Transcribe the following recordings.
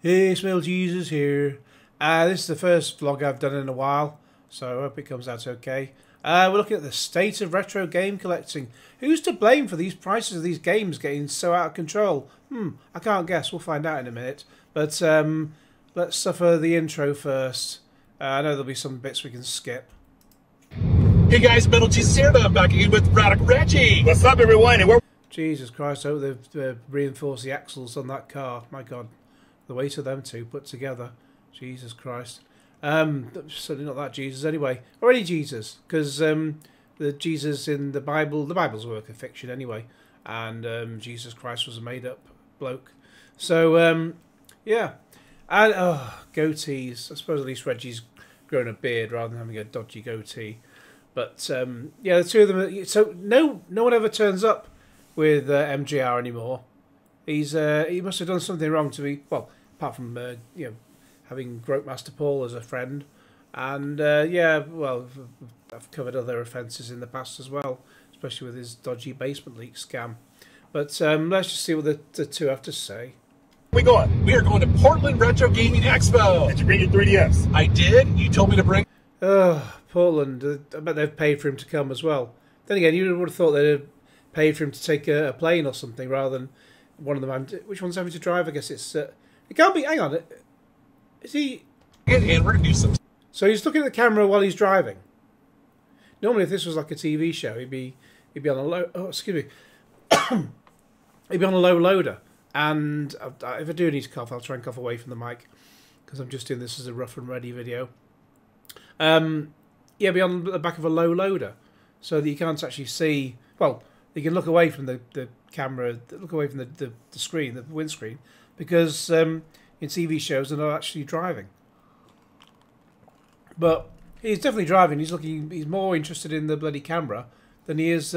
Hey, Smell Jesus here. This is the first vlog I've done in a while, so I hope it comes out okay. We're looking at the state of retro game collecting. Who's to blame for these prices of these games getting so out of control? I can't guess. We'll find out in a minute. But let's suffer the intro first. I know there'll be some bits we can skip. Hey guys, Metal Jesus here, and I'm back again with Radical Reggie. What's up, everyone? And we're Jesus Christ, I hope they've reinforced the axles on that car. My God, the weight of them two put together. Jesus Christ. Certainly not that Jesus anyway. Or any Jesus, because the Jesus in the Bible's a work of fiction anyway. And Jesus Christ was a made-up bloke. So, yeah. And, goatees. I suppose at least Reggie's grown a beard rather than having a dodgy goatee. But, yeah, the two of them... So, no one ever turns up with MJR anymore. He must have done something wrong to be... Well, apart from, having Grotemaster Paul as a friend. And, yeah, well, I've covered other offences in the past as well, especially with his dodgy basement leak scam. But let's just see what the two have to say. Where we going? We are going to Portland Retro Gaming Expo. Did you bring your 3DS? I did. You told me to bring... Portland. I bet they've paid for him to come as well. Then again, you would have thought they'd have paid for him to take a plane or something rather than one of them. Which one's having to drive? I guess it's... it can't be... Hang on. Is he... And we're going to do some... So he's looking at the camera while he's driving. Normally, if this was like a TV show, he'd be on a low... Oh, excuse me. He'd be on a low loader. And if I do need to cough, I'll try and cough away from the mic, because I'm just doing this as a rough and ready video. Yeah, be on the back of a low loader, so that you can't actually see... Well, you can look away from the camera, look away from the screen, the windscreen, because in TV shows they're not actually driving. But he's definitely driving. He's more interested in the bloody camera than he is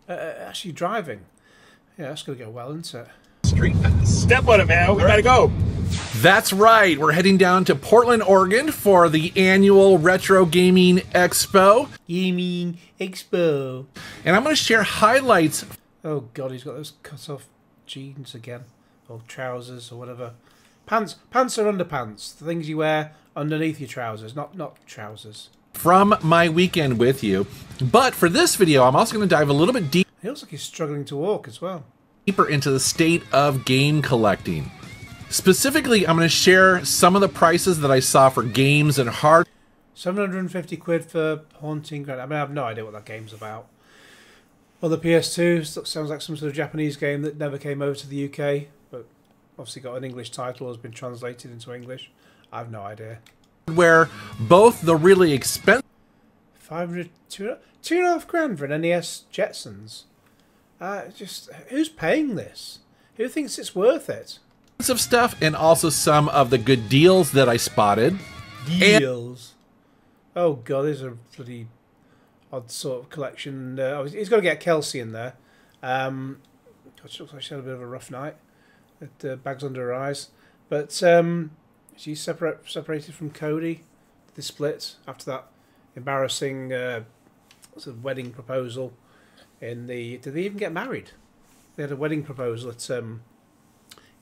actually driving. Yeah, that's going to go well, isn't it? Street pass. Step on it, man. We gotta go. That's right. We're heading down to Portland, Oregon for the annual Retro Gaming Expo. Gaming Expo. And I'm going to share highlights. Oh, God, he's got those cut-off jeans again. Or trousers or whatever. Pants are underpants. The things you wear underneath your trousers, not trousers. From my weekend with you. But for this video, I'm also going to dive a little bit deeper. He looks like he's struggling to walk as well. Deeper into the state of game collecting. Specifically, I'm going to share some of the prices that I saw for games and hard. 750 quid for Haunting Grand. I mean, I have no idea what that game's about. Well, the PS2 sounds like some sort of Japanese game that never came over to the UK, but obviously got an English title, has been translated into English. I have no idea. Where both the really expensive 500, 2.5 grand for an NES Jetsons. Just who's paying this? Who thinks it's worth it? stuff and also some of the good deals that I spotted. Deals. Oh God, these are bloody odd sort of collection. He's got to get Kelsey in there. God, she looks like she had a bit of a rough night. With bags under her eyes, but she's separated from Cody. They split after that embarrassing sort of wedding proposal. Did they even get married? They had a wedding proposal at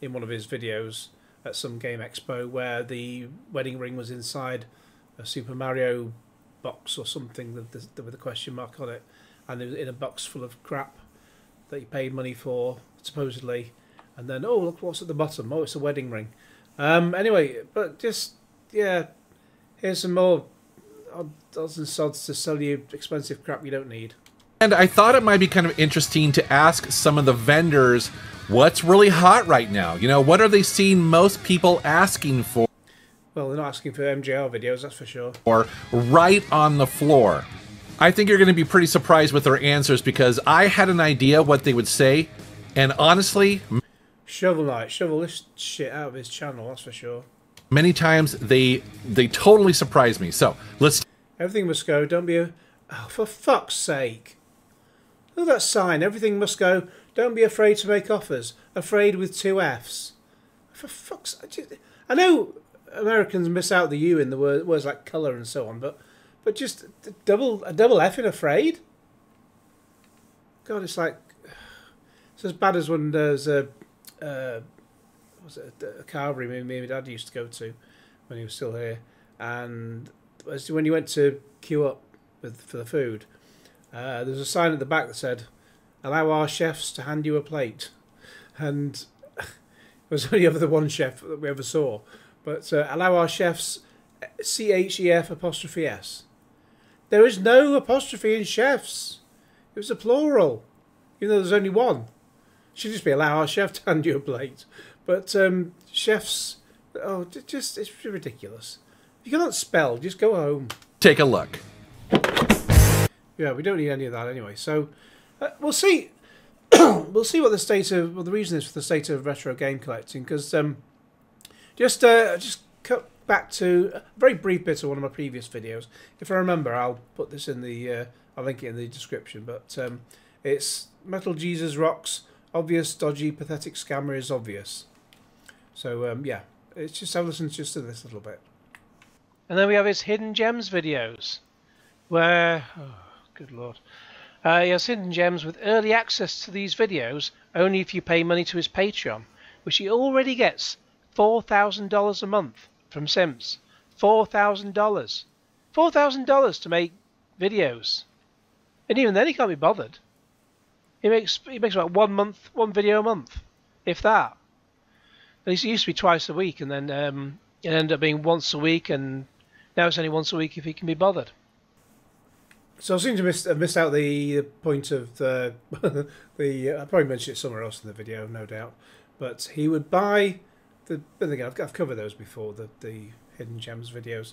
in one of his videos at some game expo where the wedding ring was inside a Super Mario box or something with a question mark on it, and it was in a box full of crap that he paid money for supposedly, and then oh look what's at the bottom, oh it's a wedding ring. Anyway, but just yeah, here's some more odds and sods to sell you expensive crap you don't need. And I thought it might be kind of interesting to ask some of the vendors what's really hot right now. You know, what are they seeing most people asking for? Well, they're not asking for MJR videos, that's for sure. Or right on the floor. I think you're going to be pretty surprised with their answers because I had an idea what they would say, and honestly... Shovel Knight, shovel this shit out of his channel, that's for sure. Many times they totally surprise me. So, let's... Everything must go, don't be a... Oh, for fuck's sake. Look at that sign, everything must go, don't be afraid to make offers. Afraid with 2 Fs. For fuck's sake. I know Americans miss out the U in the words like colour and so on, but just a double F in afraid? God, it's like... It's as bad as when there's a... was it a carvery me and my dad used to go to when he was still here, and when you went to queue up for the food, there's a sign at the back that said, "Allow our chefs to hand you a plate," and it was only ever the one chef that we ever saw, but allow our chefs, CHEF''S. There is no apostrophe in chefs. It was a plural, even though there's only one. It should just be allow our chef to hand you a plate. But chefs, it's ridiculous. If you can't spell, just go home. Take a look. Yeah, we don't need any of that anyway. So we'll see. We'll see what the reason is for the state of retro game collecting. Because just cut back to a very brief bit of one of my previous videos. If I remember, I'll put this in the. I'll link it in the description. But it's Metal Jesus Rocks. Obvious, dodgy, pathetic scammer is obvious. So yeah, it's just have a listen just to this a little bit. And then we have his Hidden Gems videos, where, oh, good lord, he has Hidden Gems with early access to these videos only if you pay money to his Patreon, which he already gets $4,000 a month from Sims. $4,000. $4,000 to make videos. And even then he can't be bothered. He makes about one video a month, if that. At least it used to be twice a week, and then it ended up being once a week, and now it's only once a week if he can be bothered. So I seem to have missed out the point of the I probably mentioned it somewhere else in the video, no doubt. But he would buy the. But again, I've covered those before. The Hidden Gems videos.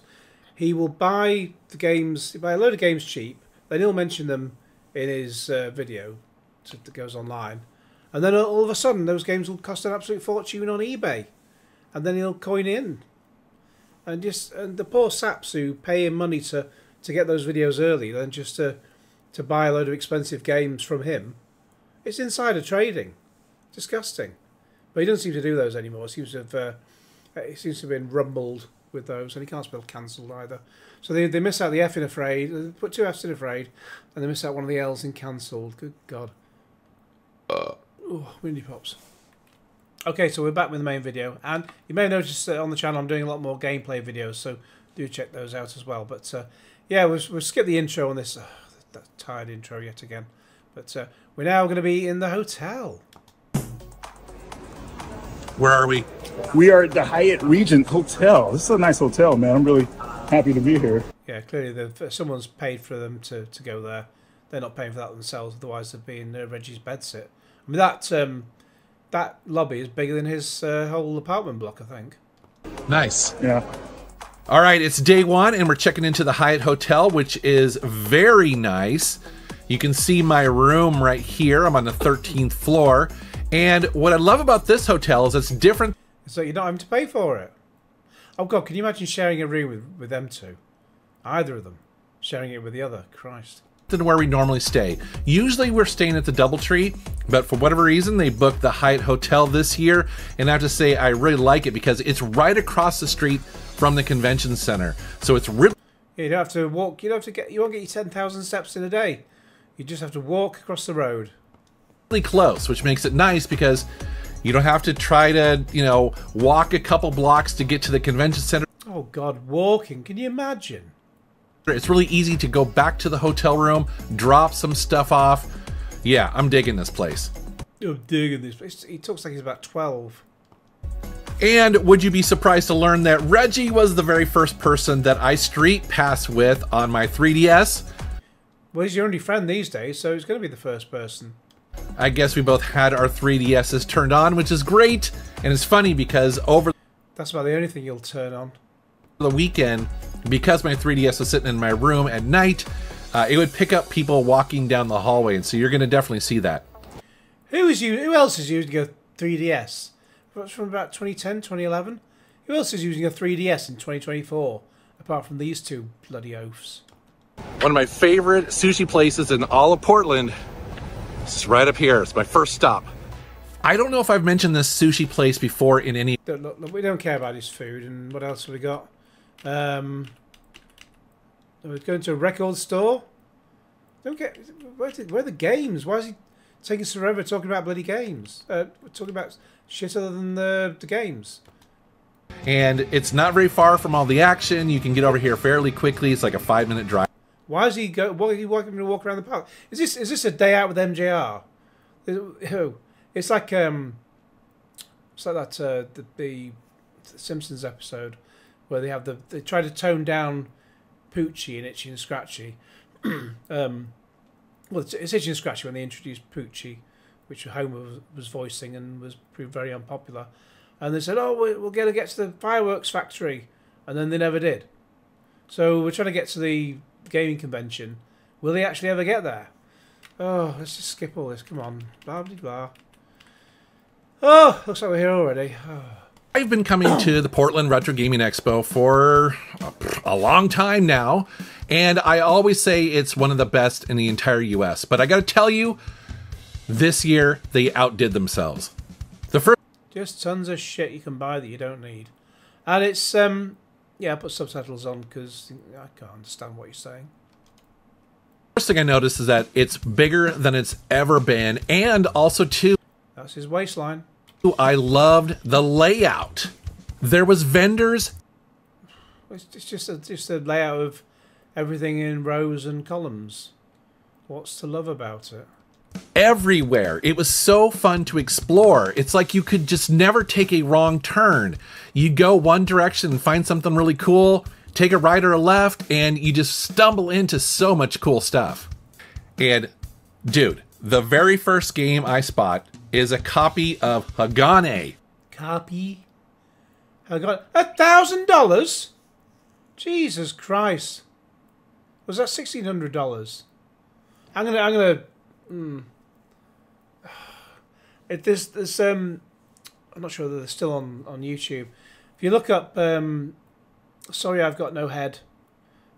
He will buy the games. He'll buy a load of games cheap. Then he'll mention them in his video that goes online, and then all of a sudden those games will cost an absolute fortune on eBay, and then he'll coin in, and the poor saps who pay him money to get those videos early, then just to buy a load of expensive games from him. It's insider trading, disgusting. But he doesn't seem to do those anymore. He seems to have been rumbled with those, and he can't spell cancelled either. So they miss out the F in afraid. They put 2 F's in afraid, and they miss out one of the L's in cancelled. Good God. Oh, windy pops. Okay, so we're back with the main video, and you may notice that on the channel I'm doing a lot more gameplay videos, so do check those out as well. But yeah, we'll skip the intro on this. That tired intro yet again. But we're now going to be in the hotel. Where are we? We are at the Hyatt Regent Hotel. This is a nice hotel, man. I'm really happy to be here. Yeah, clearly someone's paid for them to go there. They're not paying for that themselves, otherwise they'd be in Reggie's bedsit. I mean, that lobby is bigger than his whole apartment block, I think. Nice. Yeah. All right, it's day one, and we're checking into the Hyatt Hotel, which is very nice. You can see my room right here. I'm on the 13th floor. And what I love about this hotel is it's different. So you're not having to pay for it. Oh, God, can you imagine sharing a room with them two? Either of them. Sharing it with the other. Christ. Than where we normally stay. Usually we're staying at the DoubleTree, but for whatever reason they booked the Hyatt Hotel this year, and I have to say I really like it because it's right across the street from the convention center. So it's really You don't have to walk. You won't get your 10,000 steps in a day. You just have to walk across the road. really close, which makes it nice because you don't have to try to, walk a couple blocks to get to the convention center. Oh God, walking! Can you imagine? It's really easy to go back to the hotel room, drop some stuff off. Yeah, I'm digging this place. I'm digging this place. He talks like he's about 12. And would you be surprised to learn that Reggie was the very first person that I street passed with on my 3DS? Well, he's your only friend these days, so he's going to be the first person. I guess we both had our 3DSs turned on, which is great. And it's funny because over That's about the only thing you'll turn on. the weekend, because my 3DS was sitting in my room at night, it would pick up people walking down the hallway, and so you're going to definitely see that. Who else is using a 3DS? That's from about 2010, 2011. Who else is using a 3DS in 2024? Apart from these two bloody oafs. One of my favorite sushi places in all of Portland is right up here. It's my first stop. I don't know if I've mentioned this sushi place before in any... Look, we don't care about his food. And what else have we got? We're going to a record store. Don't get... Where are the games? Why is he taking us forever talking about bloody games. We're talking about shit other than the games. And it's not very far from all the action. You can get over here fairly quickly. It's like a 5-minute drive. Why is he go? Why are you walking to walk around the park? Is this a day out with MJR? It's like that the Simpsons episode where they try to tone down Poochie and Itchy and Scratchy. Well, it's Itchy and Scratchy when they introduced Poochie, which Homer was voicing and was proved very unpopular. And they said, "Oh, we'll get to the fireworks factory," and then they never did. So we're trying to get to the gaming convention. Will they actually ever get there? Oh, let's just skip all this. Come on, blah blah blah. Oh, looks like we're here already. Oh. I've been coming to the Portland Retro Gaming Expo for a long time now, and I always say it's one of the best in the entire US. But I got to tell you, this year they outdid themselves. The first. Just tons of shit you can buy that you don't need. And it's, yeah, I put subtitles on because I can't understand what you're saying. First thing I noticed is that it's bigger than it's ever been. And also, too, that's his waistline. I loved the layout. There was vendors. It's just a layout of everything in rows and columns. What's to love about it? Everywhere. It was so fun to explore. It's like you could just never take a wrong turn. You go one direction and find something really cool, take a right or a left, and you just stumble into so much cool stuff. And dude, the very first game I spot is a copy of Hagane. Copy? Hagane? $1,000? Jesus Christ. Was that $1,600? I'm gonna I'm not sure that they're still on YouTube. If you look up Sorry I've Got No Head,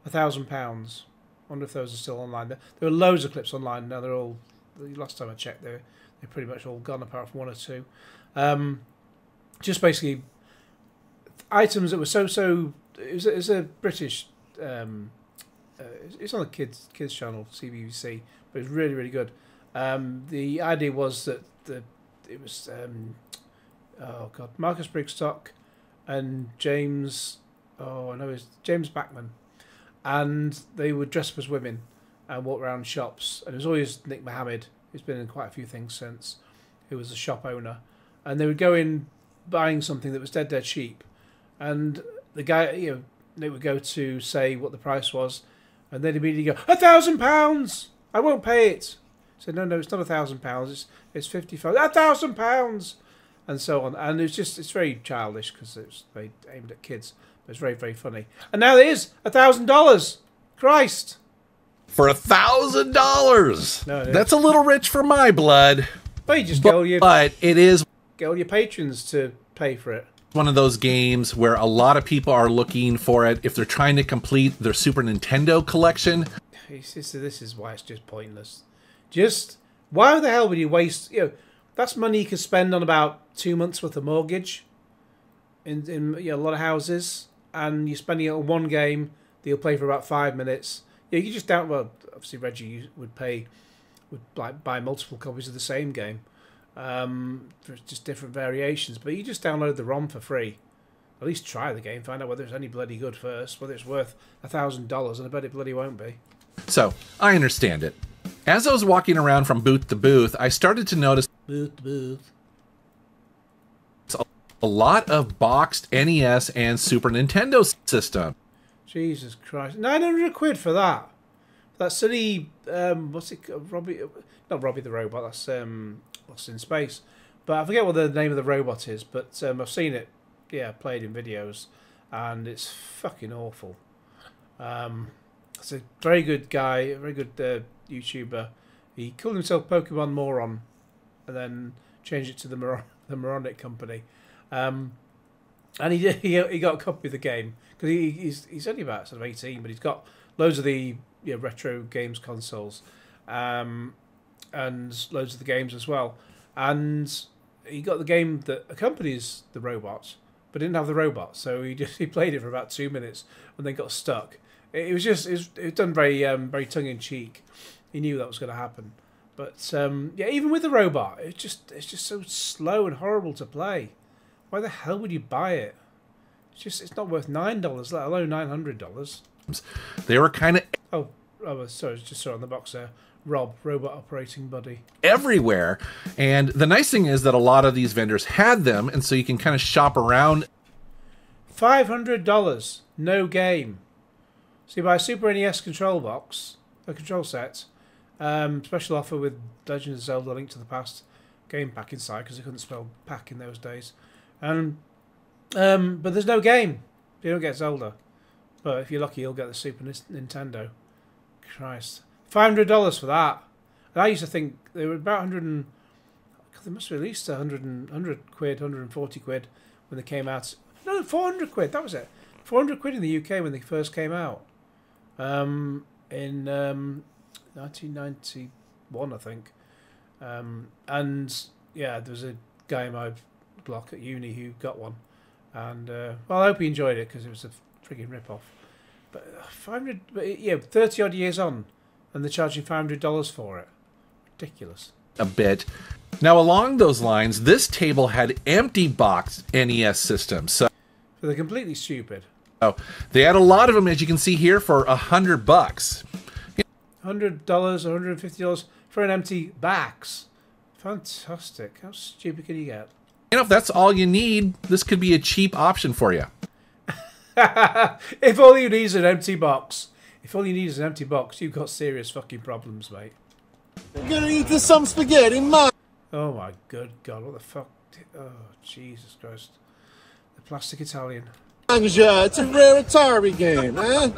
£1,000. I wonder if those are still online. There were loads of clips online. Now they're all, last time I checked, they're pretty much all gone apart from one or two. Just basically items that were so it was a British it's on the kids channel, CBBC, but it's really good. The idea was that it was Marcus Brigstock and James Bachman, and they would dress up as women and walk around shops, and it was always Nick Mohammed, who's been in quite a few things since, who was the shop owner, and they would go in buying something that was dead cheap, and the guy, they would go to say what the price was, and they'd immediately go, £1,000, I won't pay it. So no, it's not £1,000. It's £55. £1,000, and so on. And it's very childish because it's very aimed at kids. But it's very funny. And now it is $1,000. Christ! For $1,000. No, that's a little rich for my blood. Well, you just get all your patrons to pay for it. One of those games where a lot of people are looking for it if they're trying to complete their Super Nintendo collection. This is why it's just pointless. Just why the hell would you waste? That's money you could spend on about 2 months worth of mortgage in a lot of houses, and you're spending it on one game that you'll play for about 5 minutes. You just don't. Well, obviously Reggie would buy multiple copies of the same game, for just different variations. But you just download the ROM for free. At least try the game, find out whether it's any bloody good first, whether it's worth $1,000, and I bet it bloody won't be. So I understand it. As I was walking around from booth to booth, I started to notice booth. a lot of boxed NES and Super Nintendo system. Jesus Christ. £900 for that. That silly, what's it called? Not Robbie the Robot, that's Lost in Space. But I forget what the name of the robot is, but I've seen it, played in videos, and it's fucking awful. It's a very good guy, a very good YouTuber. He called himself Pokemon Moron, and then changed it to the Moronic Company. And he got a copy of the game because he's only about sort of 18, but he's got loads of the retro games consoles, and loads of the games as well. And he got the game that accompanies the robot, but didn't have the robot, so he played it for about 2 minutes and then got stuck. It was done very tongue in cheek. He knew that was going to happen, But yeah, even with the robot, it's just so slow and horrible to play. Why the hell would you buy it? It's not worth $9, let alone $900. They were kind of Sorry, just saw it on the box there. Rob, robot operating buddy. Everywhere. And the nice thing is that a lot of these vendors had them, and so you can kind of shop around. $500, no game. So you buy a Super NES control box, a control set, special offer with Legend of Zelda: Link to the Past game pack inside because they couldn't spell pack in those days. And but there's no game. You don't get Zelda. But if you're lucky, you'll get the Super Nintendo. Christ. $500 for that. And I used to think they were about 100 and... They must have released 100 quid, 140 quid when they came out. No, 400 quid, that was it. 400 quid in the UK when they first came out. In 1991, I think. And, yeah, there was a guy in my block at uni who got one. And, well, I hope he enjoyed it because it was a frigging rip-off. But 500, yeah, 30 odd years on, and they're charging $500 for it. Ridiculous. A bit. Now, along those lines, this table had empty box NES systems. So they're completely stupid. Oh, they had a lot of them, as you can see here, for $100. $100, $150 for an empty box. Fantastic. How stupid can you get? You know, if that's all you need, this could be a cheap option for you. If all you need is an empty box. If all you need is an empty box, you've got serious fucking problems, mate. I'm gonna eat this some spaghetti, man. Oh my good God, what the fuck? Oh, Jesus Christ. The Plastic Italian. It's a rare Atari game, eh?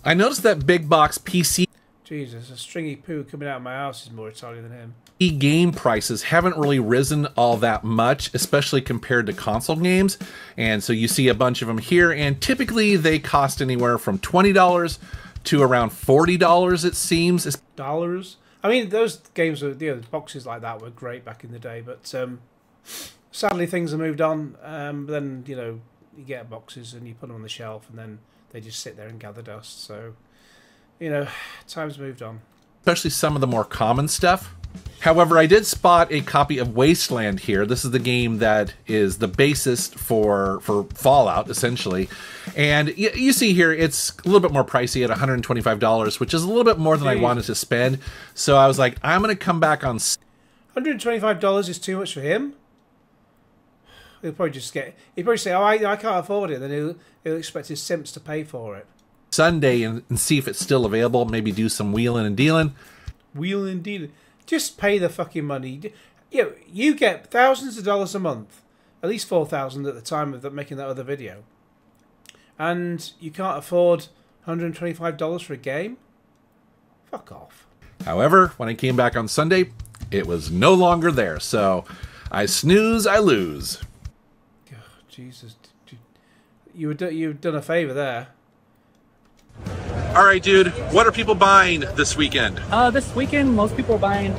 I noticed that big box PC Jesus, a stringy poo coming out of my house is more Italian than him. game prices haven't really risen all that much, especially compared to console games. And so you see a bunch of them here, and typically they cost anywhere from $20 to around $40, it seems. Dollars? I mean, those games were, you know, boxes like that were great back in the day, but sadly things have moved on. Then, you know, you get boxes and you put them on the shelf and then they just sit there and gather dust. So, you know, time's moved on. Especially some of the more common stuff. However, I did spot a copy of Wasteland here. This is the game that is the basis for Fallout, essentially. And you see here, it's a little bit more pricey at $125, which is a little bit more than I wanted to spend. So I was like, I'm going to come back on... $125 is too much for him? He'll probably just get... He'll probably say, oh, I can't afford it. Then he'll expect his simps to pay for it. Sunday and see if it's still available. Maybe do some wheeling and dealing. Wheeling and dealing. Just pay the fucking money. You know, you get thousands of dollars a month, at least 4,000 at the time of making that other video, and you can't afford $125 for a game? Fuck off. However, when I came back on Sunday, it was no longer there. So I snooze, I lose. God, Jesus, you've done a favor there. All right, dude. What are people buying this weekend? This weekend, most people are buying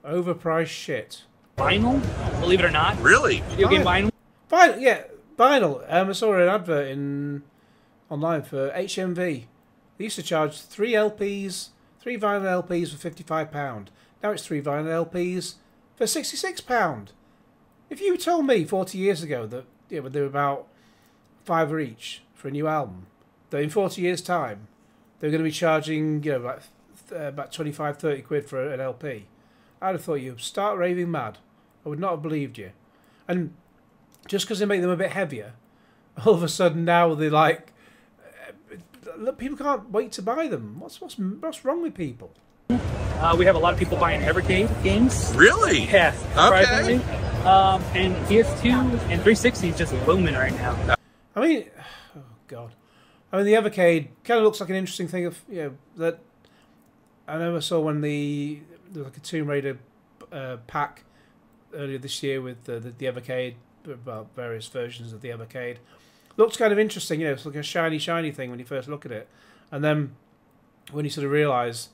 overpriced shit. vinyl, believe it or not. Really? Video game vinyl. Vinyl, yeah, vinyl. I saw an advert online for HMV. They used to charge three vinyl LPs for £55. Now it's 3 vinyl LPs for £66. If you told me 40 years ago that they were about £5 each for a new album, that in 40 years' time they were going to be charging, you know, about 25, 30 quid for an LP, I'd have thought you'd start raving mad. I would not have believed you. And just because they make them a bit heavier, all of a sudden now they're like, people can't wait to buy them. What's wrong with people? We have a lot of people buying EverGame games. Really? Yeah, surprisingly. Okay. And PS2 and 360 is just booming right now. I mean, oh God. I mean, the Evercade kind of looks like an interesting thing of, you know, that I never saw when there was like a Tomb Raider pack earlier this year with the Evercade, about various versions of the Evercade. Looks kind of interesting, you know, it's like a shiny thing when you first look at it. And then when you sort of realise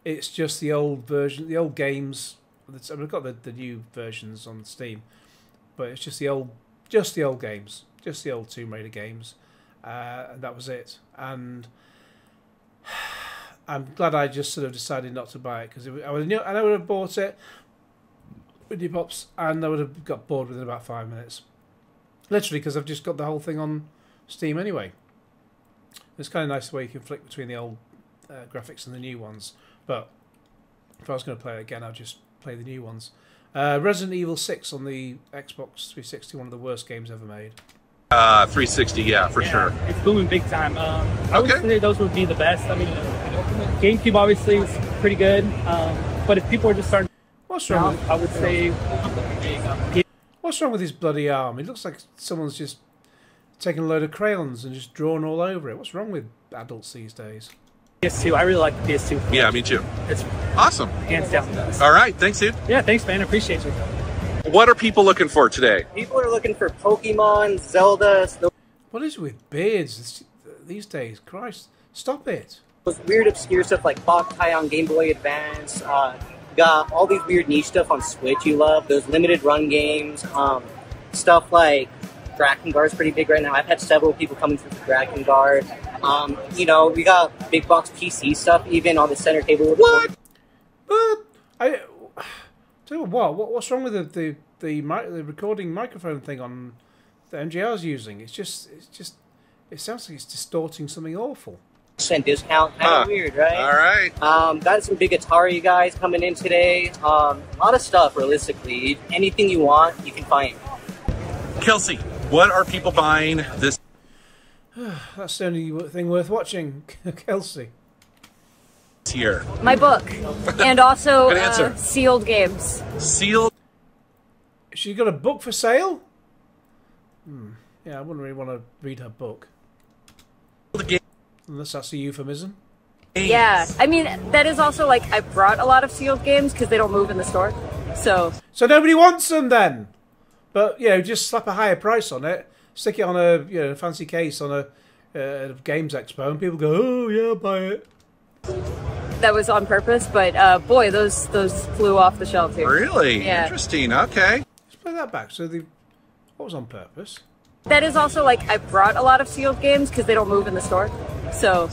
it's just the old version, the old games. I mean, I've got the new versions on Steam, but it's just the old games, just the old Tomb Raider games. And that was it. And I'm glad I just sort of decided not to buy it, because I would have bought it with your pops, and I would have got bored within about 5 minutes. Literally, because I've just got the whole thing on Steam anyway. It's kind of nice the way you can flick between the old graphics and the new ones. But if I was going to play it again, I'd just play the new ones. Resident Evil 6 on the Xbox 360, one of the worst games ever made. 360, yeah, for sure. It's booming big time. I would say those would be the best. I mean, GameCube obviously is pretty good, but if people are just starting, what's wrong with, I would say. What's wrong with his bloody arm? It looks like someone's just taken a load of crayons and just drawn all over it. What's wrong with adults these days? PS2. I really like the PS2. Yeah, me too. It's awesome. hands down the best. All right, thanks, dude. Yeah, thanks, man. I appreciate you. What are people looking for today? People are looking for Pokemon, Zelda, What is it with beards these days? Christ, stop it. those weird obscure stuff like Boktai on Game Boy Advance. Got all these weird niche stuff on Switch you love. Those limited run games. Stuff like Drakengard's pretty big right now. I've had several people coming through for Drakengard. You know, we got big box PC stuff even on the center table. What? But tell you what's wrong with the recording microphone thing on the MJR's using? It sounds like it's distorting something awful. Discount, kind of weird, right? All right. Got some big Atari guys coming in today. A lot of stuff, realistically. Anything you want, you can find. Kelsey, what are people buying this? That's the only thing worth watching, Kelsey. Here. My book. And also Good answer. sealed games. Sealed? She got a book for sale? Yeah, I wouldn't really want to read her book. Unless that's a euphemism. Yeah, I mean, that is also, like, I brought a lot of sealed games because they don't move in the store. So nobody wants them then? But, you know, just slap a higher price on it, stick it on a fancy case on a games expo, and people go, oh, yeah, I'll buy it. that was on purpose, but boy, those flew off the shelves here. Really? Yeah. Interesting, okay. Let's play that back. So what was on purpose? That is also, like, I brought a lot of sealed games because they don't move in the store. So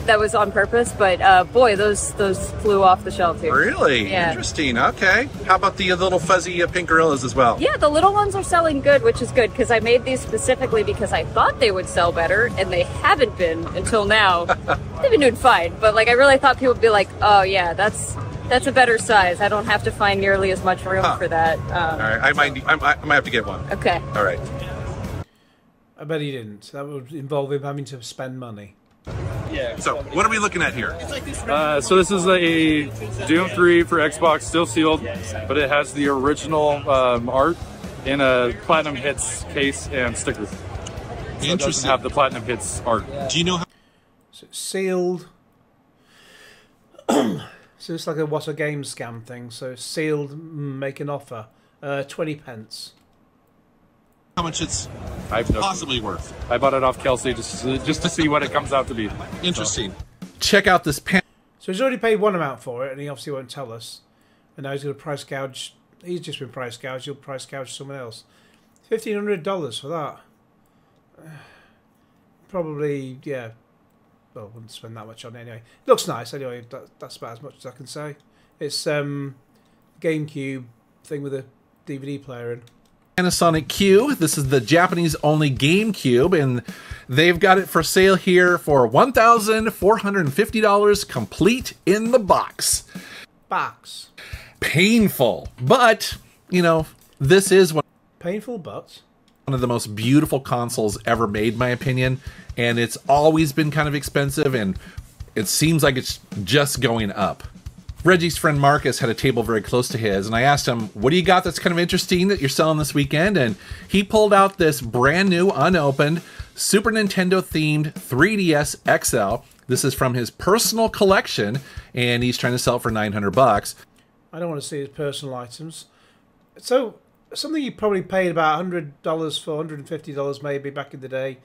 that was on purpose, but boy, those flew off the shelves here. Really? Yeah. Interesting, okay. How about the little fuzzy pink gorillas as well? Yeah, the little ones are selling good, which is good, because I made these specifically because I thought they would sell better, and they haven't been until now. They've been doing fine, but, like, I really thought people would be like, oh yeah, that's a better size. I don't have to find nearly as much room for that. All right, I might have to get one. Okay. All right. I bet he didn't. That would involve him having to spend money. Yeah. So, what are we looking at here? So this is a Doom 3 for Xbox, still sealed, but it has the original art in a Platinum Hits case and sticker. So it doesn't have the Platinum Hits art. Do you know how? So it's sealed. So it's like a what a game scam thing. So sealed, make an offer. 20 pence. How much it's I've no possibly worth? I bought it off Kelsey just to see what it comes out to be. Interesting. So. Check out this pen. So he's already paid one amount for it, and he obviously won't tell us. And now he's going to price gouge. He's just been price gouged. He'll price gouge someone else. $1,500 for that. Probably, yeah. Well, I wouldn't spend that much on it anyway. Looks nice anyway. That's about as much as I can say. It's GameCube thing with a DVD player in. Panasonic Q. This is the Japanese-only GameCube, and they've got it for sale here for $1,450, complete in the box. Box. Painful, but you know this is one. Painful, but one of the most beautiful consoles ever made, in my opinion, and it's always been kind of expensive, and it seems like it's just going up. Reggie's friend Marcus had a table very close to his, and I asked him, what do you got that's kind of interesting that you're selling this weekend? And he pulled out this brand new, unopened, Super Nintendo themed 3DS XL. This is from his personal collection, and he's trying to sell it for $900. I don't want to see his personal items. So, something you probably paid about $100 for, $150 maybe back in the day.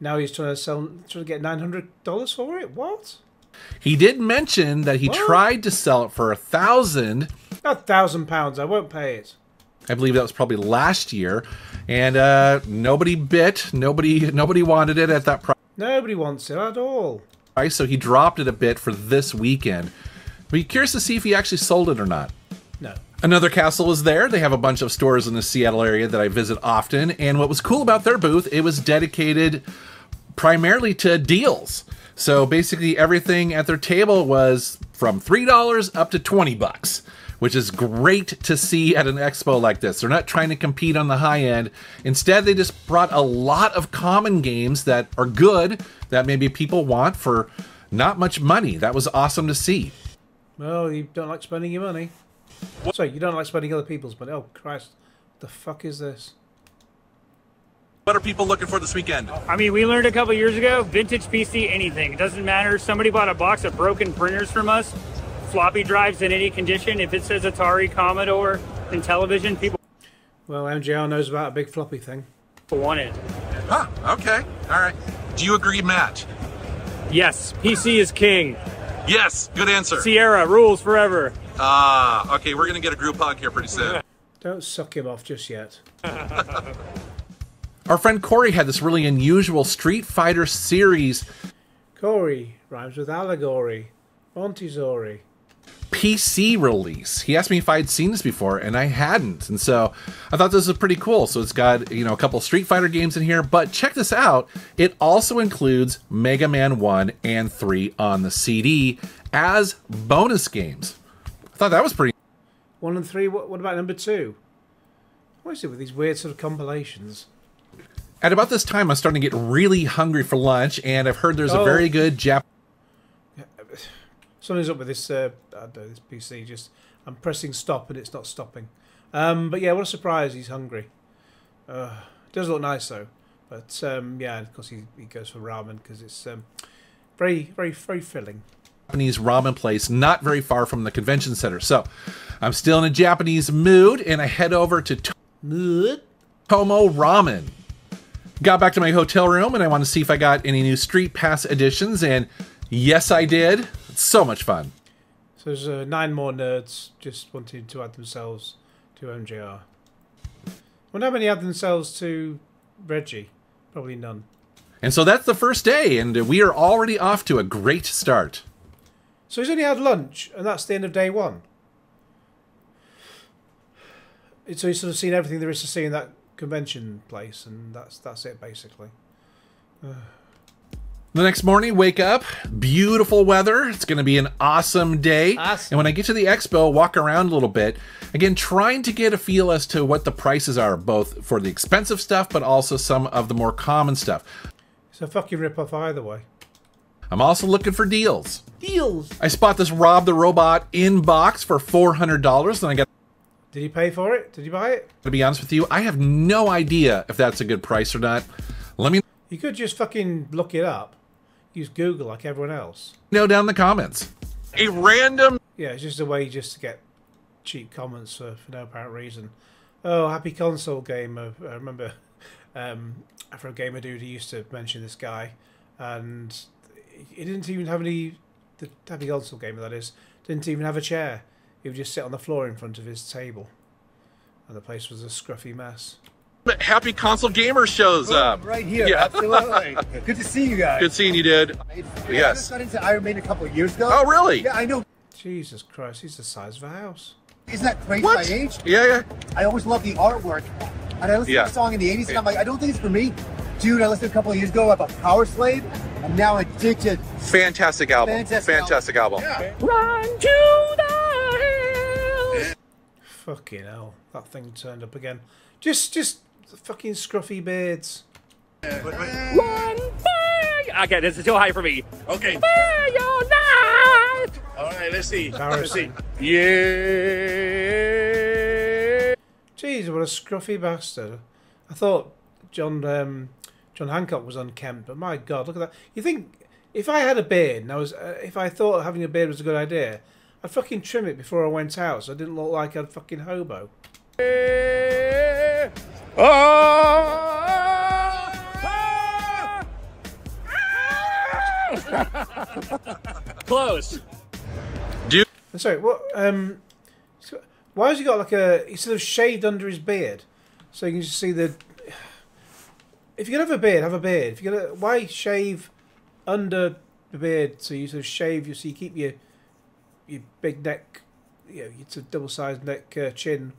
Now he's trying to get $900 for it? What? He did mention that he tried to sell it for $1,000. Not £1,000. I won't pay it. I believe that was probably last year, and nobody bit. Nobody wanted it at that price. Nobody wants it at all. price, so he dropped it a bit for this weekend. But you're curious to see if he actually sold it or not. No. Another Castle is there. They have a bunch of stores in the Seattle area that I visit often. And what was cool about their booth, it was dedicated primarily to deals. So basically everything at their table was from $3 up to $20, which is great to see at an expo like this. They're not trying to compete on the high end. Instead, they just brought a lot of common games that are good, that maybe people want for not much money. That was awesome to see. Well, you don't like spending your money. Sorry, you don't like spending other people's money. Oh, Christ. What the fuck is this? What are people looking for this weekend? I mean, we learned a couple years ago, vintage PC, anything. It doesn't matter. Somebody bought a box of broken printers from us. Floppy drives in any condition. If it says Atari, Commodore, and television, people... Well, MJR knows about a big floppy thing. Want it. Huh, okay. All right. Do you agree, Matt? Yes, PC is king. Yes, good answer. Sierra rules forever. Okay, we're going to get a group hug here pretty soon. Don't suck him off just yet. Our friend Corey had this really unusual Street Fighter series. Corey rhymes with allegory. Montessori. PC release. He asked me if I had seen this before, and I hadn't. And so I thought this was pretty cool. So it's got, you know, a couple Street Fighter games in here, but check this out. It also includes Mega Man 1 and 3 on the CD as bonus games. I thought that was pretty... 1 and 3, what about number 2? What is it with these weird sort of compilations? At about this time, I'm starting to get really hungry for lunch, and I've heard there's a very good Japanese... Something's up with this, I don't know, this PC. Just I'm pressing stop and it's not stopping. But yeah, what a surprise! He's hungry. It does look nice though. But yeah, of course he goes for ramen because it's very filling. Japanese ramen place not very far from the convention center. So I'm still in a Japanese mood, and I head over to Tomo Ramen. Got back to my hotel room, and I want to see if I got any new Street Pass editions, and yes, I did. It's so much fun. So there's 9 more nerds just wanting to add themselves to MJR. I wonder how many add themselves to Reggie. Probably none. And so that's the first day, and we are already off to a great start. So he's only had lunch, and that's the end of day 1. So he's sort of seen everything there is to see in that convention place, and that's it basically. The next morning, wake up, beautiful weather. It's going to be an awesome day. Awesome. And when I get to the expo, walk around a little bit. Again, trying to get a feel as to what the prices are, both for the expensive stuff, but also some of the more common stuff. It's a fucking rip-off either way. I'm also looking for deals. Deals! I spot this Rob the Robot in box for $400, and I got... Did you pay for it? Did you buy it? To be honest with you, I have no idea if that's a good price or not. Let me You could just fucking look it up. Use Google like everyone else. know down in the comments. A random... Yeah, it's just a way just to get cheap comments for no apparent reason. Oh, happy console game. I remember for a gamer dude, he used to mention this guy, and he didn't even have any... The happy console gamer, that is, didn't even have a chair. He would just sit on the floor in front of his table, and the place was a scruffy mess. Happy Console Gamer shows up. Right here, Yeah. absolutely. Good to see you guys. Good seeing you, dude. I Yes. just got into Iron Maiden a couple of years ago. Oh, really? Yeah, I know. Jesus Christ, he's the size of a house. Isn't that crazy What? my age? Yeah. I always loved the artwork. And I listened to a song in the 80s, and I'm like, I don't think it's for me. Dude, I listened a couple of years ago about Power Slave. I'm now addicted. Fantastic album. Fantastic album. Yeah. Run to the hills. Fucking hell, that thing turned up again. Just fucking scruffy beards. Run fire. Okay, this is too high for me. Okay. Fire your knife. All right, let's see. Embarrassing. Yeah. Jeez, what a scruffy bastard. I thought John Hancock was unkempt, but my God, look at that. You think if I had a beard and if I thought having a beard was a good idea, I'd fucking trim it before I went out so I didn't look like a fucking hobo. Close. Dude. Sorry, what? Why has he got like he's sort of shaved under his beard, so you can just see the. If you're gonna have a beard, have a beard. If you're gonna, why shave under beard, so you sort of shave so you keep your big neck, your sort of double-sized neck chin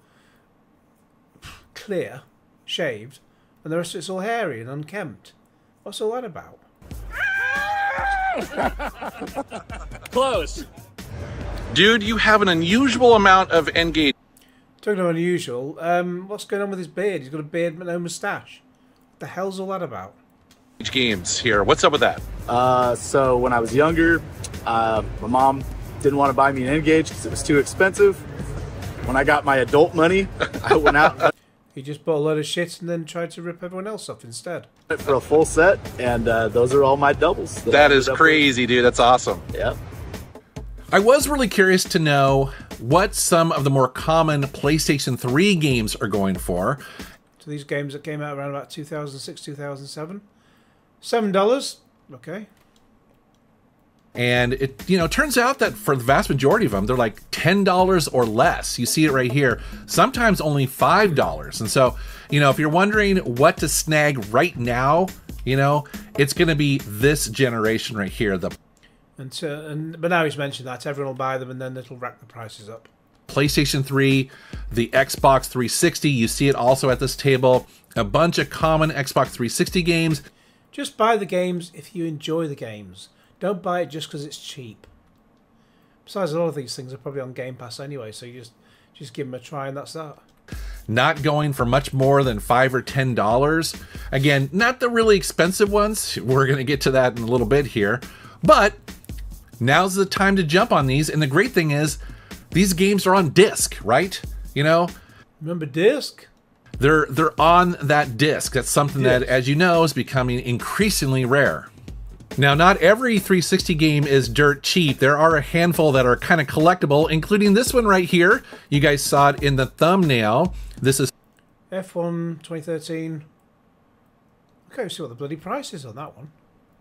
clear, shaved, and the rest of it's all hairy and unkempt. What's all that about? Close. Dude, you have an unusual amount of engagement. Talking of unusual, what's going on with his beard? He's got a beard but no moustache. What the hell's all that about? Games here. What's up with that? So when I was younger, my mom didn't want to buy me an N-Gage because it was too expensive. When I got my adult money, I went out. He just bought a load of shit and then tried to rip everyone else off instead. For a full set, and those are all my doubles. That is crazy, dude. That's awesome. Yeah. I was really curious to know what some of the more common PlayStation 3 games are going for. So these games that came out around about 2006, 2007. $7. Okay. And it, turns out that for the vast majority of them, they're like $10 or less. You see it right here. Sometimes only $5. And so, if you're wondering what to snag right now, it's going to be this generation right here. But now he's mentioned that everyone will buy them and then it'll rack the prices up. PlayStation 3, the Xbox 360. You see it also at this table. A bunch of common Xbox 360 games. Just buy the games if you enjoy the games. Don't buy it just because it's cheap. Besides, a lot of these things are probably on Game Pass anyway, so you just give them a try and that's that. Not going for much more than $5 or $10. Again, not the really expensive ones. We're going to get to that in a little bit here. But now's the time to jump on these. And the great thing is, these games are on disc, right? Remember disc? They're on that disc. That's something that, as you know, is becoming increasingly rare. Now, not every 360 game is dirt cheap. There are a handful that are kind of collectible, including this one right here. You guys saw it in the thumbnail. This is F1 2013. Okay, see what the bloody price is on that one.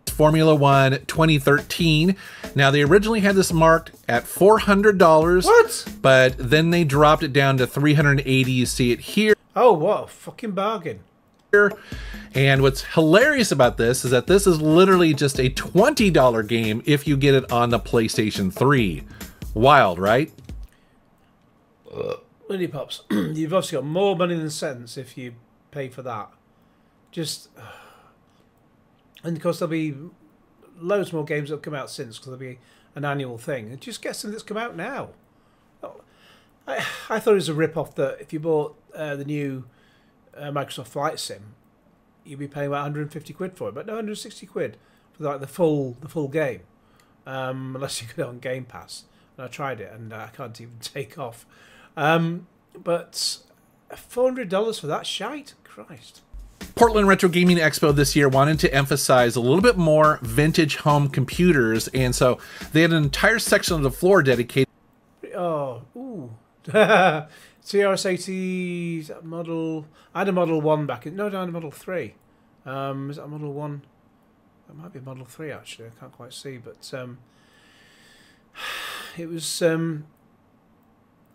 Formula One 2013. Now, they originally had this marked at $400. What? But then they dropped it down to $380. You see it here. Oh, what a fucking bargain. And what's hilarious about this is that this is literally just a $20 game if you get it on the PlayStation 3. Wild, right? Lily Pops, you've obviously got more money than sense if you pay for that. And of course there'll be loads more games that'll come out since, because there'll be an annual thing. And just get something that's come out now. I thought it was a rip-off that if you bought the new Microsoft Flight Sim, you'd be paying about 150 quid for it, but no, 160 quid for like the full game, unless you get it on Game Pass. And I tried it, and I can't even take off. But $400 for that shite? Christ. Portland Retro Gaming Expo this year wanted to emphasize a little bit more vintage home computers, and so they had an entire section of the floor dedicated. Oh, ooh. CRS-80 model. I had a Model 1 back in. No, I had a Model 3. Is that a Model 1? That might be a Model 3 actually. I can't quite see, but it was. I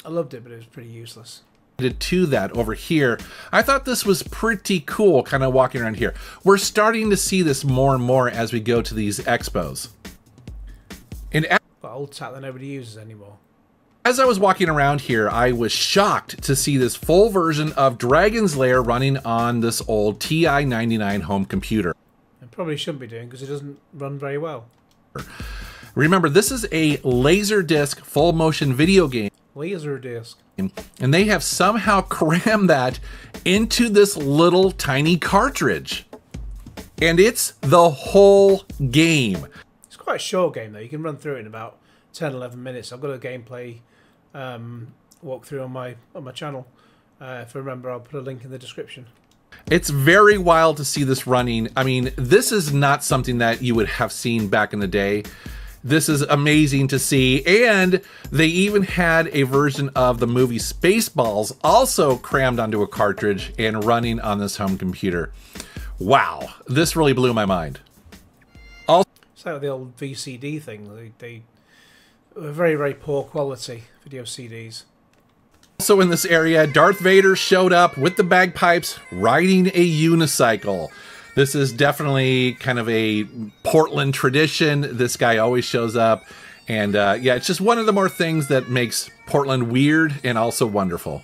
loved it, but it was pretty useless. To that over here, I thought this was pretty cool. Kind of walking around here, we're starting to see this more and more as we go to these expos. And got old tat that nobody uses anymore. As I was walking around here, I was shocked to see this full version of Dragon's Lair running on this old TI-99 home computer. It probably shouldn't be doing because it doesn't run very well. Remember, this is a Laserdisc full motion video game. Laserdisc. And they have somehow crammed that into this little tiny cartridge. And it's the whole game. It's quite a short game though. You can run through it in about 10-11 minutes. I've got a gameplay walkthrough on my channel. If I remember, I'll put a link in the description. It's very wild to see this running. I mean, this is not something that you would have seen back in the day. This is amazing to see. And they even had a version of the movie Spaceballs also crammed onto a cartridge and running on this home computer. Wow, this really blew my mind. It's like the old VCD thing. They were very, very poor quality video CDs. Also in this area, Darth Vader showed up with the bagpipes riding a unicycle. This is definitely kind of a Portland tradition. This guy always shows up. And yeah, it's just one of the more things that makes Portland weird and also wonderful.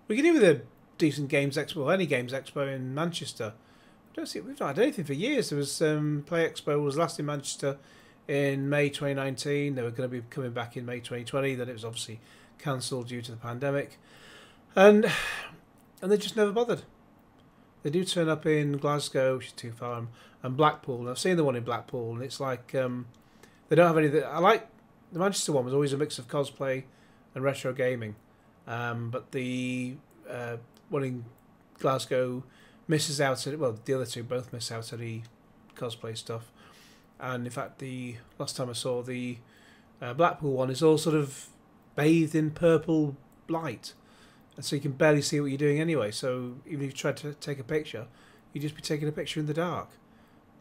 We could do with a decent games expo, any games expo in Manchester. I don't see, we've not had anything for years. There was Play Expo was last in Manchester in May 2019. They were going to be coming back in May 2020. Then it was obviously cancelled due to the pandemic. And they just never bothered. They do turn up in Glasgow, which is too far, and Blackpool. And I've seen the one in Blackpool, and it's like they don't have any. I like the Manchester one was always a mix of cosplay and retro gaming, but the one in Glasgow misses out. Well, the other two both miss out on the cosplay stuff. And in fact, the last time I saw the Blackpool one is all sort of bathed in purple light. And so you can barely see what you're doing anyway. So even if you try to take a picture, you'd just be taking a picture in the dark.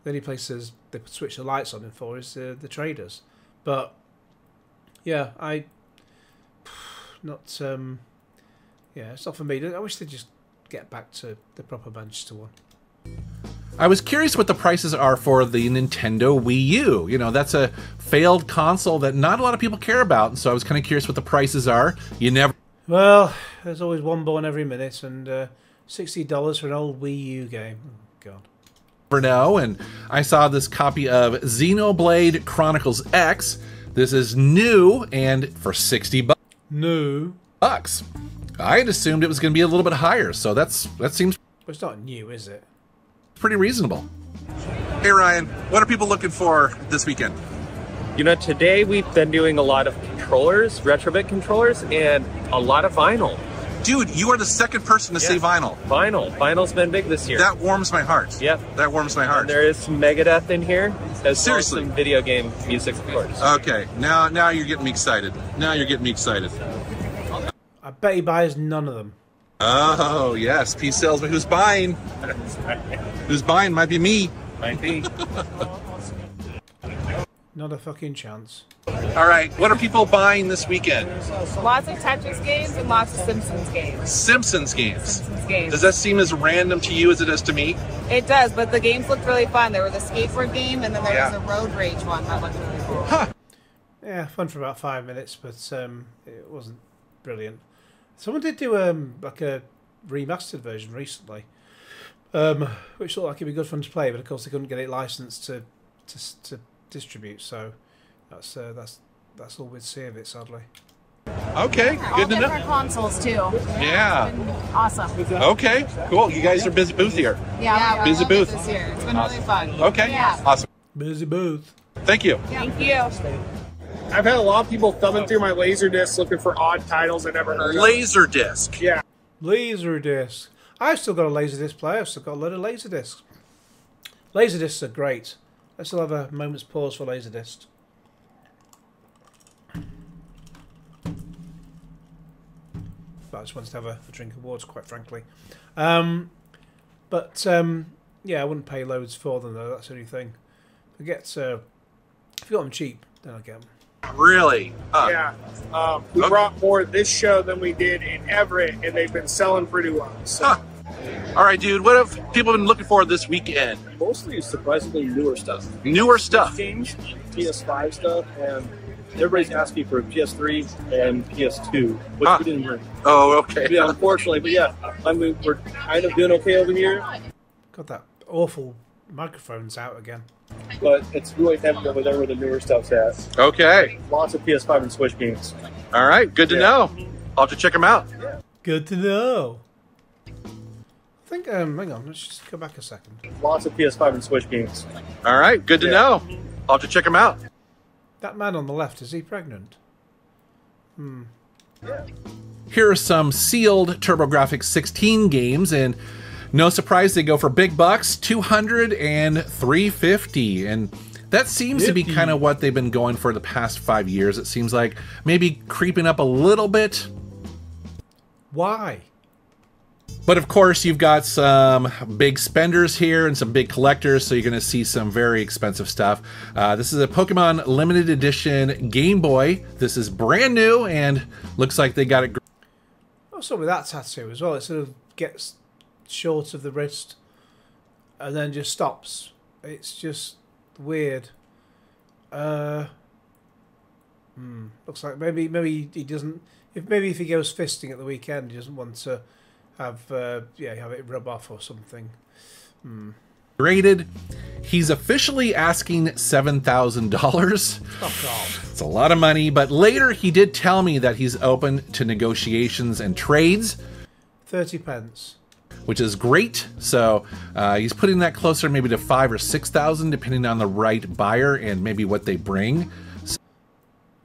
The only places they switch the lights on in for is the traders. But yeah, not yeah, it's not for me. I wish they'd just get back to the proper Manchester one. I was curious what the prices are for the Nintendo Wii U. You know, that's a failed console that not a lot of people care about. And so I was kind of curious what the prices are. You never... Well, there's always one born every minute, and $60 for an old Wii U game. Oh, God. Never know. And I saw this copy of Xenoblade Chronicles X. This is new and for $60. New. Bucks. I had assumed it was going to be a little bit higher, so that seems... But it's not new, is it? Pretty reasonable. Hey Ryan, what are people looking for this weekend? You know, today we've been doing a lot of controllers, retrobit controllers, and a lot of vinyl. Dude, you are the second person to say vinyl. Vinyl's been big this year. That warms my heart. Yep. That warms my heart. And there is some Megadeth in here. Seriously? Some video game music, of course. Okay, now you're getting me excited. Now you're getting me excited. I bet he buys none of them. Oh, yes. Peace salesman. Who's buying? Who's buying? Might be me. Might be. Not a fucking chance. All right. What are people buying this weekend? Lots of Tetris games and lots of Simpsons games. Simpsons games? Simpsons games. Does that seem as random to you as it does to me? It does, but the games looked really fun. There was a skateboard game, and then there was a road rage one that looked really cool. Huh. Yeah, fun for about 5 minutes, but it wasn't brilliant. Someone did do like a remastered version recently, which looked like it'd be good fun to play, but of course they couldn't get it licensed to distribute. So that's all we'd see of it, sadly. Okay, good to know. Different consoles too. Yeah. Awesome. Okay, cool. You guys are busy booth here. Yeah, busy booth this year. It's been really fun. Okay, awesome. Busy booth. Thank you. Thank you. I've had a lot of people thumbing through my Laserdisc looking for odd titles I never heard of. Laserdisc? Yeah. Laserdisc. I've still got a Laserdisc player. I've still got a load of Laserdiscs. Laserdiscs are great. Let's still have a moment's pause for Laserdiscs. But I just wanted to have a drink of water, quite frankly. Yeah, I wouldn't pay loads for them, though. That's the only thing. If you got them cheap, then I'll get them. Really? Yeah. We brought more this show than we did in Everett, and they've been selling pretty well. So. All right, dude. What have people been looking for this weekend? Mostly surprisingly newer stuff. Newer stuff? Games, PS5 stuff, and everybody's asking for PS3 and PS2, which we didn't bring. Oh, okay. Yeah, unfortunately. But yeah, I mean, we're kind of doing okay over here. Got that awful microphone's out again. But it's really heavy over there where the newer stuff's at. Okay. Lots of PS5 and Switch games. All right, good to know. I'll have to check them out. Good to know. I think, hang on, let's just go back a second. Lots of PS5 and Switch games. All right, good to know. I'll have to check them out. That man on the left, is he pregnant? Here are some sealed TurboGrafx 16 games, and no surprise they go for big bucks, $200 and $350, and that seems to be kind of what they've been going for the past 5 years. It seems like maybe creeping up a little bit. Why? But of course, you've got some big spenders here and some big collectors, so you're going to see some very expensive stuff. This is a Pokemon Limited Edition Game Boy. This is brand new and looks like they got it. Also with that tattoo as well, it sort of gets short of the wrist and then just stops. It's just weird. Looks like maybe he doesn't. If he goes fisting at the weekend, he doesn't want to have have it rub off or something. Graded. He's officially asking $7,000. Fuck off. It's a lot of money, but later he did tell me that he's open to negotiations and trades. 30 pence. Which is great. So he's putting that closer maybe to 5,000 or 6,000, depending on the right buyer and maybe what they bring. So,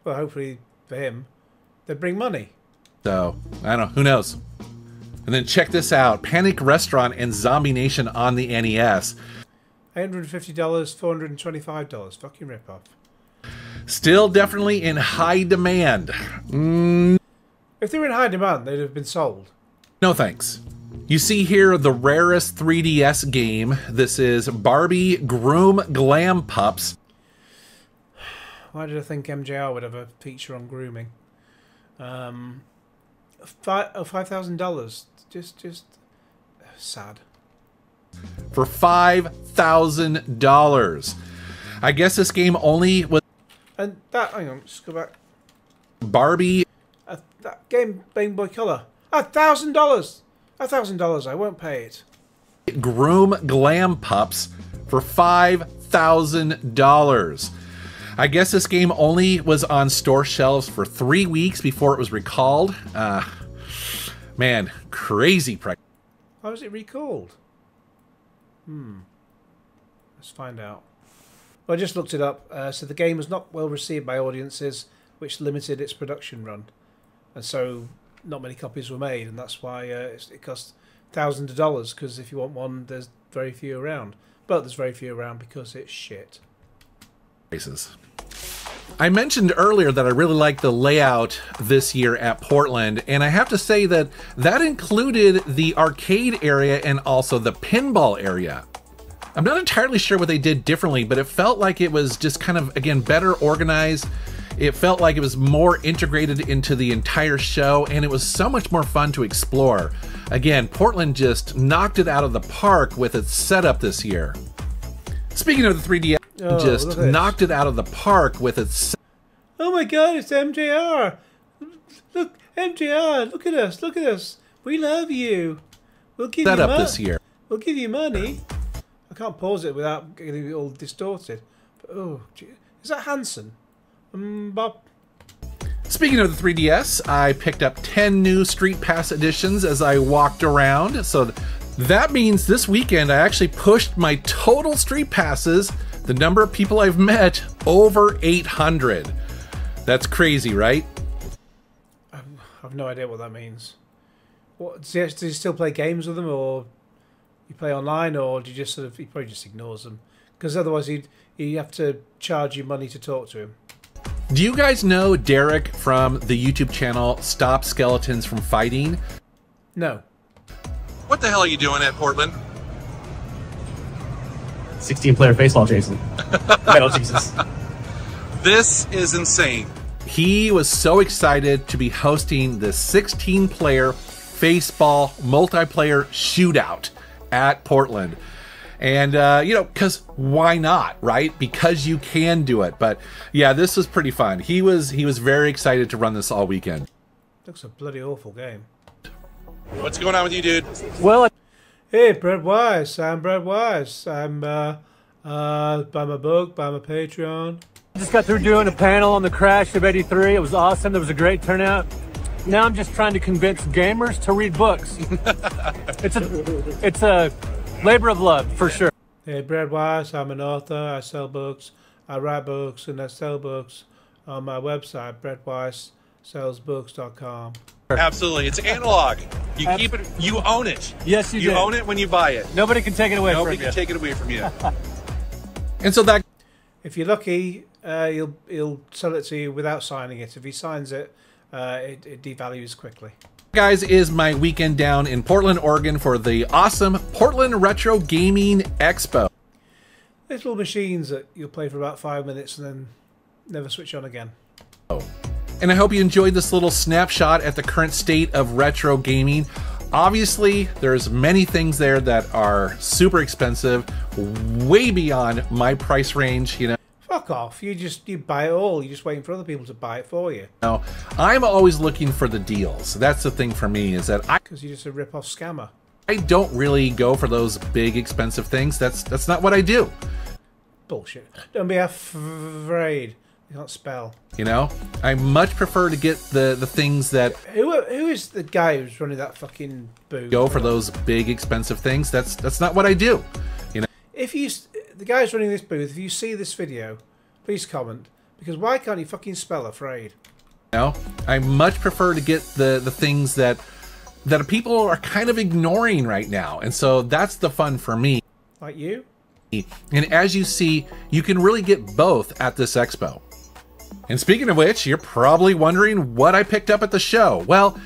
well, hopefully for him, they bring money. So I don't know. Who knows? And then check this out: Panic Restaurant and Zombie Nation on the NES. $850, $425. Fucking ripoff. Still definitely in high demand. If they were in high demand, they'd have been sold. No thanks. You see here the rarest 3DS game. This is Barbie Groom Glam Pups. Why did I think MJR would have a feature on grooming? $5,000. Just sad. For $5,000. I guess this game only was. And that, hang on, just go back. Barbie. That game, Game Boy Color. $1,000. $1,000. I won't pay it. Groom Glam Pups for $5,000. I guess this game only was on store shelves for 3 weeks before it was recalled. Man, crazy price. Why was it recalled? Let's find out. Well, I just looked it up. So the game was not well received by audiences, which limited its production run. And so not many copies were made, and that's why it cost thousands of dollars, because if you want one, there's very few around. But there's very few around because it's shit. I mentioned earlier that I really liked the layout this year at Portland, and I have to say that that included the arcade area and also the pinball area. I'm not entirely sure what they did differently, but it felt like it was just kind of, again, better organized. It felt like it was more integrated into the entire show, and it was so much more fun to explore. Again, Portland just knocked it out of the park with its setup this year. Speaking of the 3DS, just knocked it out of the park with its... Oh my god, it's MJR! Look, MJR, look at us, look at us. We love you. We'll give you money this year. We'll give you money. I can't pause it without getting it all distorted. But, oh, is that Hanson? Bob. Speaking of the 3DS, I picked up 10 new Street Pass editions as I walked around. So that means this weekend I actually pushed my total Street Passes, the number of people I've met, over 800. That's crazy, right? I've no idea what that means. What, does he still play games with them, or you play online, or do you just sort of, he probably just ignores them? Because otherwise he'd have to charge you money to talk to him. Do you guys know Derek from the YouTube channel Stop Skeletons from Fighting? No. What the hell are you doing at Portland? 16-player baseball, Jason. Metal Jesus. This is insane. He was so excited to be hosting the 16-player baseball multiplayer shootout at Portland. And, you know, because why not, right? Because you can do it. But, yeah, this was pretty fun. He was very excited to run this all weekend. Looks a bloody awful game. What's going on with you, dude? Well, hey, Brad Wise. I'm Brad Wise. I'm, buy my book, buy my Patreon. Just got through doing a panel on the crash of '83. It was awesome. There was a great turnout. Now I'm just trying to convince gamers to read books. It's a labor of love, for sure. Hey, Brad Wise, I'm an author. I sell books. I write books and I sell books on my website, bradwisesellsbooks.com. Absolutely. It's analog. You keep it, you own it. Yes, you do. You own it when you buy it. Nobody can take it away from you. Nobody can take it away from you. And so that... If you're lucky, he'll sell it to you without signing it. If he signs it, it devalues quickly. Guys, is my weekend down in Portland, Oregon for the awesome Portland Retro Gaming Expo. Little machines that you'll play for about 5 minutes and then never switch on again. And I hope you enjoyed this little snapshot at the current state of retro gaming. Obviously, there's many things there that are super expensive, way beyond my price range, you know. Fuck off. You buy it all. You're just waiting for other people to buy it for you. No, I'm always looking for the deals. That's the thing for me, is that because you're just a rip-off scammer. I don't really go for those big expensive things. That's not what I do. Bullshit. Don't be afraid. You can't spell. You know, I much prefer to get the things that. Who is the guy who's running that fucking booth? Go for those big expensive things. That's not what I do. You know. If the guy who's running this booth, if you see this video, please comment, because why can't you fucking spell afraid? You know, I much prefer to get the things that people are kind of ignoring right now, and so that's the fun for me. Like you. And as you see, you can really get both at this expo. And speaking of which, you're probably wondering what I picked up at the show. Well,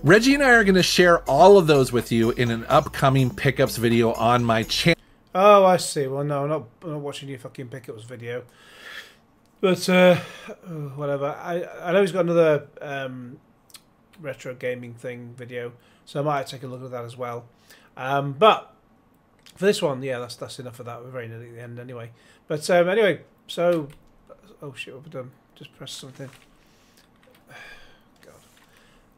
Reggie and I are going to share all of those with you in an upcoming pickups video on my channel. Oh, I see. Well, no, I'm not watching your fucking pickups video. But, whatever. I know he's got another retro gaming thing video, so I might take a look at that as well. But for this one, yeah, that's enough of that. We're very nearly at the end anyway. But anyway, so... Oh, shit, what have we done? Just press something. God.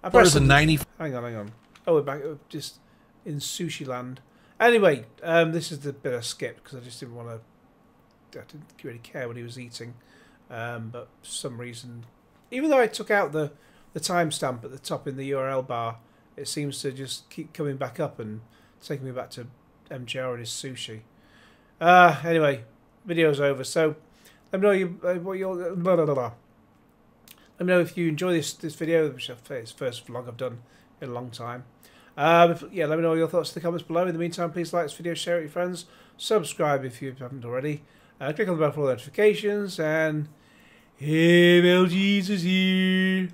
I pressed a 90. Hang on. Oh, we're back just in sushi land. Anyway, this is the bit I skipped because I just didn't want to. I didn't really care what he was eating, but for some reason, even though I took out the timestamp at the top in the URL bar, it seems to just keep coming back up and taking me back to MJR and his sushi. Anyway, video's over. So. Let me know Let me know if you enjoy this video, which is the first vlog I've done in a long time. Yeah, let me know your thoughts in the comments below. In the meantime, please like this video, share it with your friends, subscribe if you haven't already, click on the bell for all notifications, and ML Jesus here.